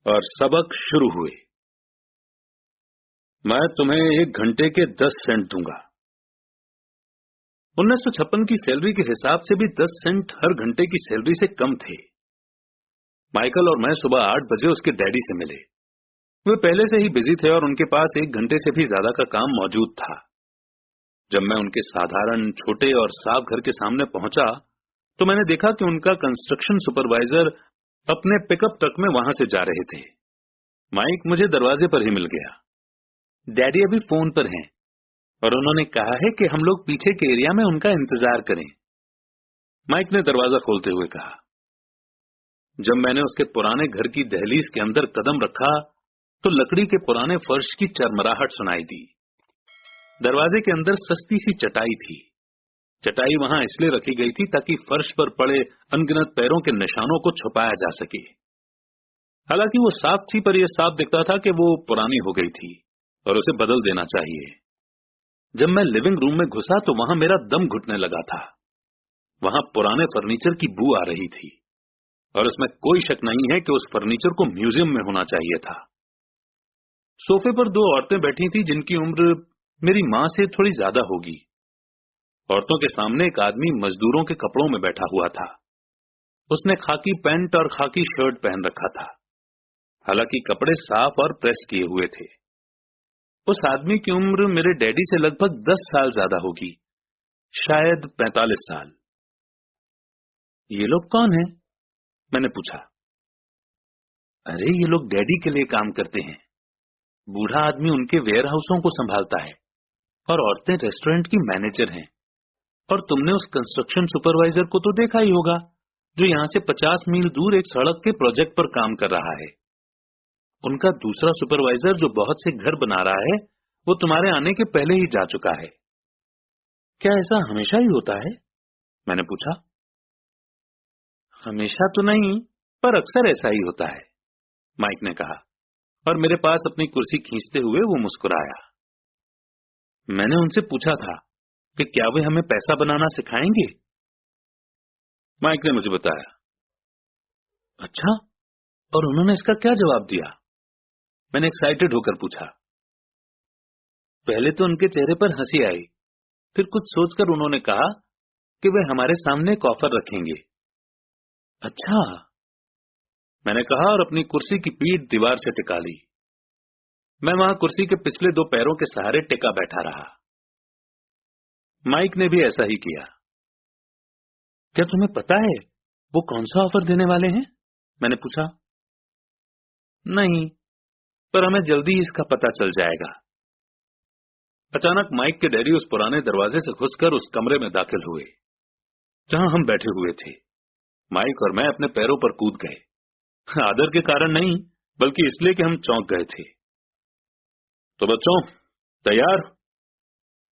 और सबक शुरू हुए। मैं तुम्हें 1 घंटे के 10 सेंट दूंगा। 1956 की सैलरी के हिसाब से भी 10 सेंट हर घंटे की सैलरी से कम थे। माइकल और मैं सुबह 8 बजे उसके डैडी से मिले। वे पहले से ही बिजी थे और उनके पास 1 घंटे से भी ज्यादा का काम मौजूद था। जब मैं उनके साधारण छोटे और साफ घर के सामने पहुंचा तो मैंने देखा कि उनका कंस्ट्रक्शन सुपरवाइजर अपने पिकअप ट्रक में वहां से जा रहे थे। माइक मुझे दरवाजे पर ही मिल गया। डैडी अभी फोन पर हैं और उन्होंने कहा है कि हम लोग पीछे के एरिया में उनका इंतजार करें। माइक ने दरवाजा खोलते हुए कहा। जब मैंने उसके पुराने घर की दहलीज के अंदर कदम रखा तो लकड़ी के पुराने फर्श की चरमराहट सुनाई दी। दरवाजे के अंदर सस्ती सी चटाई थी। चटाई वहां इसलिए रखी गई थी ताकि फर्श पर पड़े अनगिनत पैरों के निशानों को छुपाया जा सके। हालांकि वो साफ थी, पर यह साफ दिखता था कि वो पुरानी हो गई थी और उसे बदल देना चाहिए। जब मैं लिविंग रूम में घुसा तो वहां मेरा दम घुटने लगा था। वहां पुराने फर्नीचर की बू आ रही थी और इसमें कोई शक नहीं है कि उस फर्नीचर को म्यूजियम में होना चाहिए था। सोफे पर 2 औरतें बैठी थी जिनकी उम्र मेरी मां से थोड़ी ज्यादा होगी। औरतों के सामने एक आदमी मजदूरों के कपड़ों में बैठा हुआ था। उसने खाकी पैंट और खाकी शर्ट पहन रखा था। हालांकि कपड़े साफ और प्रेस किए हुए थे। उस आदमी की उम्र मेरे डैडी से लगभग 10 साल ज्यादा होगी, शायद 45 साल। ये लोग कौन हैं? मैंने पूछा। अरे ये लोग डैडी के लिए काम करते हैं। बूढ़ा आदमी उनके वेयर हाउसों को संभालता है और औरतें रेस्टोरेंट की मैनेजर हैं। और तुमने उस कंस्ट्रक्शन सुपरवाइजर को तो देखा ही होगा जो यहां से 50 मील दूर एक सड़क के प्रोजेक्ट पर काम कर रहा है। उनका दूसरा सुपरवाइजर जो बहुत से घर बना रहा है वो तुम्हारे आने के पहले ही जा चुका है। क्या ऐसा हमेशा ही होता है? मैंने पूछा। हमेशा तो नहीं, पर अक्सर ऐसा ही होता है, माइक ने कहा और मेरे पास अपनी कुर्सी खींचते हुए वो मुस्कुराया। मैंने उनसे पूछा था कि क्या वे हमें पैसा बनाना सिखाएंगे? माइक ने मुझे बताया। अच्छा, और उन्होंने इसका क्या जवाब दिया? मैंने एक्साइटेड होकर पूछा। पहले तो उनके चेहरे पर हंसी आई, फिर कुछ सोचकर उन्होंने कहा कि वे हमारे सामने एक ऑफर रखेंगे। अच्छा, मैंने कहा और अपनी कुर्सी की पीठ दीवार से टिका ली। मैं वहां कुर्सी के पिछले 2 पैरों के सहारे टिका बैठा रहा। माइक ने भी ऐसा ही किया। क्या तुम्हें पता है वो कौन सा ऑफर देने वाले हैं? मैंने पूछा। नहीं, पर हमें जल्दी इसका पता चल जाएगा। अचानक माइक के डैडी उस पुराने दरवाजे से घुसकर उस कमरे में दाखिल हुए जहां हम बैठे हुए थे। माइक और मैं अपने पैरों पर कूद गए। आदर के कारण नहीं, बल्कि इसलिए कि हम चौंक गए थे। तो बच्चों, तैयार?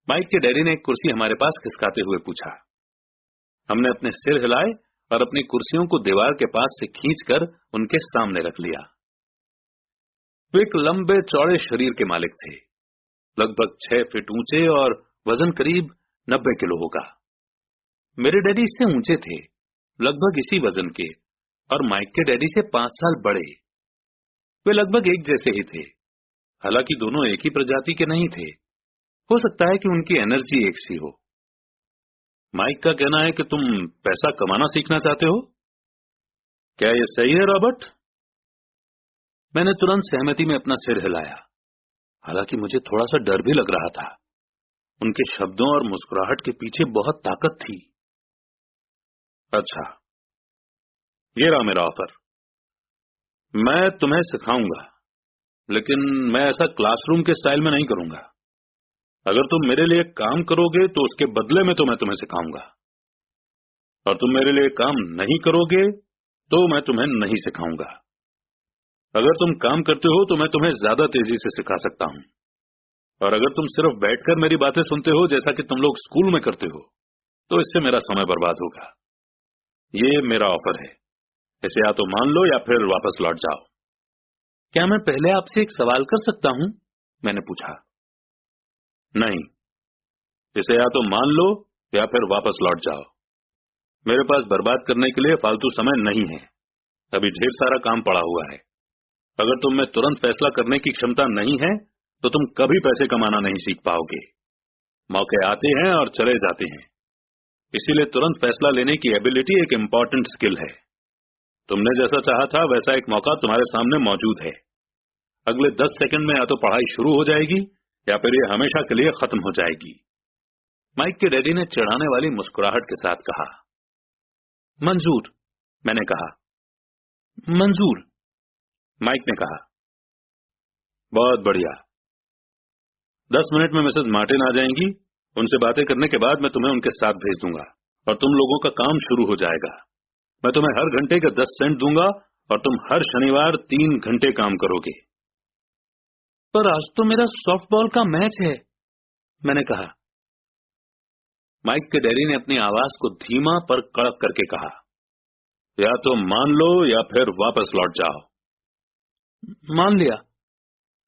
माइक के डैडी ने एक कुर्सी हमारे पास खिसकाते हुए पूछा। हमने अपने सिर हिलाए और अपनी कुर्सियों को दीवार के पास से खींचकर उनके सामने रख लिया। वे एक लंबे चौड़े शरीर के मालिक थे, लगभग 6 फीट ऊंचे और वजन करीब 90 किलो होगा। मेरे डैडी इससे ऊंचे थे, लगभग इसी वजन के, और माइक के डैडी से 5 साल बड़े। वे लगभग एक जैसे ही थे, हालांकि दोनों एक ही प्रजाति के नहीं थे। हो सकता है कि उनकी एनर्जी एक सी हो। माइक का कहना है कि तुम पैसा कमाना सीखना चाहते हो। क्या यह सही है रॉबर्ट? मैंने तुरंत सहमति में अपना सिर हिलाया। हालांकि मुझे थोड़ा सा डर भी लग रहा था। उनके शब्दों और मुस्कुराहट के पीछे बहुत ताकत थी। अच्छा, ये रहा मेरा ऑफर। मैं तुम्हें सिखाऊंगा, लेकिन मैं ऐसा क्लासरूम के स्टाइल में नहीं करूंगा। अगर तुम मेरे लिए काम करोगे तो उसके बदले में तो मैं तुम्हें सिखाऊंगा, और तुम मेरे लिए काम नहीं करोगे तो मैं तुम्हें नहीं सिखाऊंगा। अगर तुम काम करते हो तो मैं तुम्हें ज्यादा तेजी से सिखा सकता हूं, और अगर तुम सिर्फ बैठकर मेरी बातें सुनते हो जैसा कि तुम लोग स्कूल में करते हो तो इससे मेरा समय बर्बाद होगा। ये मेरा ऑफर है, इसे या तो मान लो या फिर वापस लौट जाओ। क्या मैं पहले आपसे एक सवाल कर सकता हूं? मैंने पूछा। नहीं, इसे या तो मान लो या फिर वापस लौट जाओ। मेरे पास बर्बाद करने के लिए फालतू समय नहीं है। अभी ढेर सारा काम पड़ा हुआ है। अगर तुम में तुरंत फैसला करने की क्षमता नहीं है तो तुम कभी पैसे कमाना नहीं सीख पाओगे। मौके आते हैं और चले जाते हैं, इसीलिए तुरंत फैसला लेने की एबिलिटी एक इंपॉर्टेंट स्किल है। तुमने जैसा चाहा था वैसा एक मौका तुम्हारे सामने मौजूद है। अगले 10 सेकंड में या तो पढ़ाई शुरू हो जाएगी या फिर ये हमेशा के लिए खत्म हो जाएगी। माइक के डैडी ने चिढ़ाने वाली मुस्कुराहट के साथ कहा। मंजूर, मैंने कहा। मंजूर, माइक ने कहा। बहुत बढ़िया। 10 मिनट में मिसेस मार्टिन आ जाएंगी। उनसे बातें करने के बाद मैं तुम्हें उनके साथ भेज दूंगा और तुम लोगों का काम शुरू हो जाएगा। मैं तुम्हें हर घंटे के 10 सेंट दूंगा और तुम हर शनिवार 3 घंटे काम करोगे। पर आज तो मेरा सॉफ्टबॉल का मैच है, मैंने कहा। माइक के डैडी ने अपनी आवाज को धीमा पर कड़क करके कहा, या तो मान लो या फिर वापस लौट जाओ। मान लिया,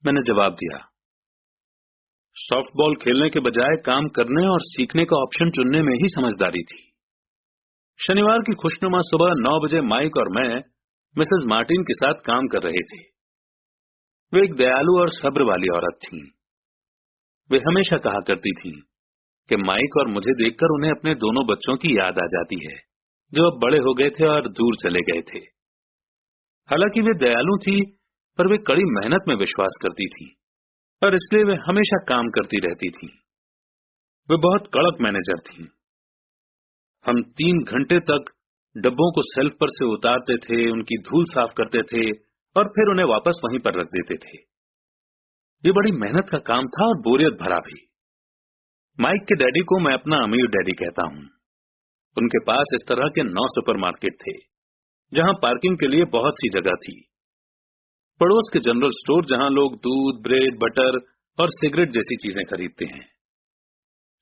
मैंने जवाब दिया। सॉफ्टबॉल खेलने के बजाय काम करने और सीखने का ऑप्शन चुनने में ही समझदारी थी। शनिवार की खुशनुमा सुबह 9 बजे माइक और मैं मिसेस मार्टिन के साथ काम कर रहे थे। वे एक दयालु और सब्र वाली औरत थीं। वे हमेशा कहा करती थीं कि माइक और मुझे देखकर उन्हें अपने दोनों बच्चों की याद आ जाती है जो अब बड़े हो गए थे और दूर चले गए थे। हालांकि वे दयालु थी, पर वे कड़ी मेहनत में विश्वास करती थी और इसलिए वे हमेशा काम करती रहती थी। वे बहुत कड़क मैनेजर थी। हम 3 घंटे तक डब्बों को शेल्फ पर से उतारते थे, उनकी धूल साफ करते थे और फिर उन्हें वापस वहीं पर रख देते थे। ये बड़ी मेहनत का काम था और बोरियत भरा भी। माइक के डैडी को मैं अपना अमीर डैडी कहता हूं। उनके पास इस तरह के 9 सुपरमार्केट थे जहां पार्किंग के लिए बहुत सी जगह थी। पड़ोस के जनरल स्टोर जहां लोग दूध, ब्रेड, बटर और सिगरेट जैसी चीजें खरीदते हैं।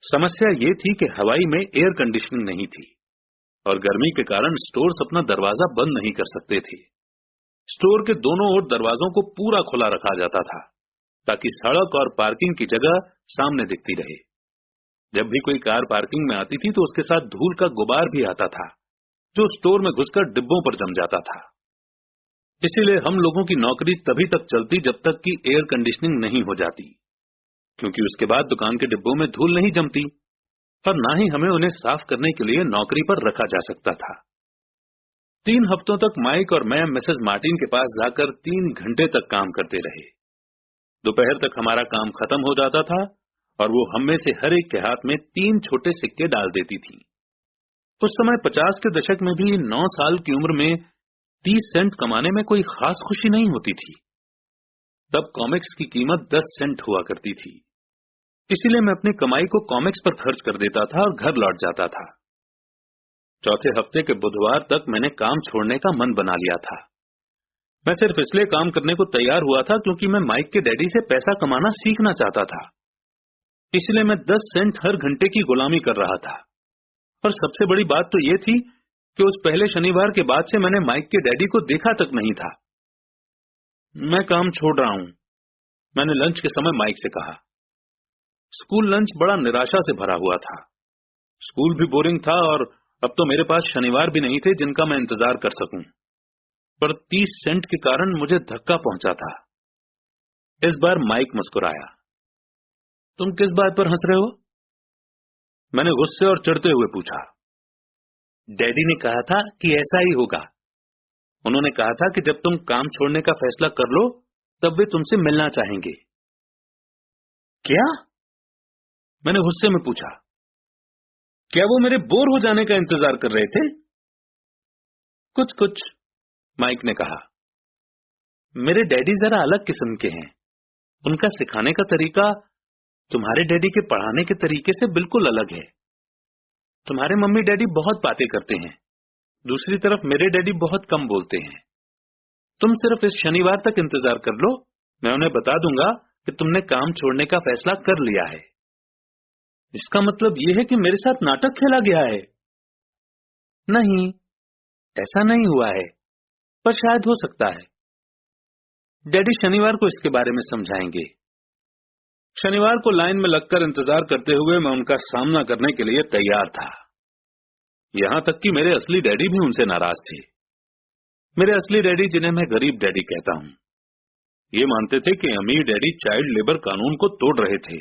समस्या ये थी कि हवाई में एयर कंडीशनिंग नहीं थी और गर्मी के कारण स्टोर्स अपना दरवाजा बंद नहीं कर सकते थे। स्टोर के दोनों ओर दरवाजों को पूरा खुला रखा जाता था ताकि सड़क और पार्किंग की जगह सामने दिखती रहे। जब भी कोई कार पार्किंग में आती थी तो उसके साथ धूल का गुबार भी आता था जो स्टोर में घुसकर डिब्बों पर जम जाता था। इसीलिए हम लोगों की नौकरी तभी तक चलती जब तक कि एयर कंडीशनिंग नहीं हो जाती, क्योंकि उसके बाद दुकान के डिब्बों में धूल नहीं जमती और ना ही हमें उन्हें साफ करने के लिए नौकरी पर रखा जा सकता था। 3 हफ्तों तक माइक और मैं मिसेस मार्टिन के पास जाकर 3 घंटे तक काम करते रहे। दोपहर तक हमारा काम खत्म हो जाता था और वो हम में से हर एक के हाथ में 3 छोटे सिक्के डाल देती थी। उस समय 50 के दशक में भी 9 साल की उम्र में 30 सेंट कमाने में कोई खास खुशी नहीं होती थी। तब कॉमिक्स की कीमत 10 सेंट हुआ करती थी, इसीलिए मैं अपनी कमाई को कॉमिक्स पर खर्च कर देता था और घर लौट जाता था। चौथे हफ्ते के बुधवार तक मैंने काम छोड़ने का मन बना लिया था। मैं सिर्फ इसलिए काम करने को तैयार हुआ था क्योंकि मैं माइक के डैडी से पैसा कमाना सीखना चाहता था। इसलिए मैं 10 सेंट हर घंटे की गुलामी कर रहा था। और सबसे बड़ी बात तो यह थी कि उस पहले शनिवार के बाद से मैंने माइक के डैडी को देखा तक नहीं था। मैं काम छोड़ रहा हूं, मैंने लंच के समय माइक से कहा। स्कूल लंच बड़ा निराशा से भरा हुआ था। स्कूल भी बोरिंग था और अब तो मेरे पास शनिवार भी नहीं थे जिनका मैं इंतजार कर सकूं। पर 30 सेंट के कारण मुझे धक्का पहुंचा था। इस बार माइक मुस्कुराया। तुम किस बात पर हंस रहे हो? मैंने गुस्से और चिढ़ते हुए पूछा। डैडी ने कहा था कि ऐसा ही होगा। उन्होंने कहा था कि जब तुम काम छोड़ने का फैसला कर लो तब वे तुमसे मिलना चाहेंगे। क्या? मैंने गुस्से में पूछा। क्या वो मेरे बोर हो जाने का इंतजार कर रहे थे? कुछ कुछ, माइक ने कहा। मेरे डैडी जरा अलग किस्म के हैं। उनका सिखाने का तरीका तुम्हारे डैडी के पढ़ाने के तरीके से बिल्कुल अलग है। तुम्हारे मम्मी डैडी बहुत बातें करते हैं, दूसरी तरफ मेरे डैडी बहुत कम बोलते हैं। तुम सिर्फ इस शनिवार तक इंतजार कर लो, मैं उन्हें बता दूंगा कि तुमने काम छोड़ने का फैसला कर लिया है। इसका मतलब यह है कि मेरे साथ नाटक खेला गया है? नहीं, ऐसा नहीं हुआ है, पर शायद हो सकता है। डैडी शनिवार को इसके बारे में समझाएंगे। शनिवार को लाइन में लगकर इंतजार करते हुए मैं उनका सामना करने के लिए तैयार था। यहां तक कि मेरे असली डैडी भी उनसे नाराज थे। मेरे असली डैडी, जिन्हें मैं गरीब डैडी कहता हूं, ये मानते थे कि अमीर डैडी चाइल्ड लेबर कानून को तोड़ रहे थे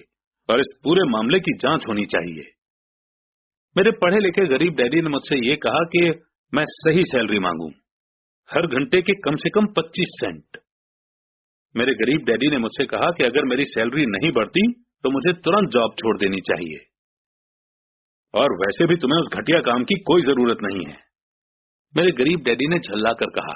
और इस पूरे मामले की जांच होनी चाहिए। मेरे पढ़े लिखे गरीब डैडी ने मुझसे ये कहा कि मैं सही सैलरी मांगूं, हर घंटे के कम से कम 25 सेंट। मेरे गरीब डैडी ने मुझसे कहा कि अगर मेरी सैलरी नहीं बढ़ती तो मुझे तुरंत जॉब छोड़ देनी चाहिए, और वैसे भी तुम्हें उस घटिया काम की कोई जरूरत नहीं है। मेरे गरीब डैडी ने झल्ला कर कहा।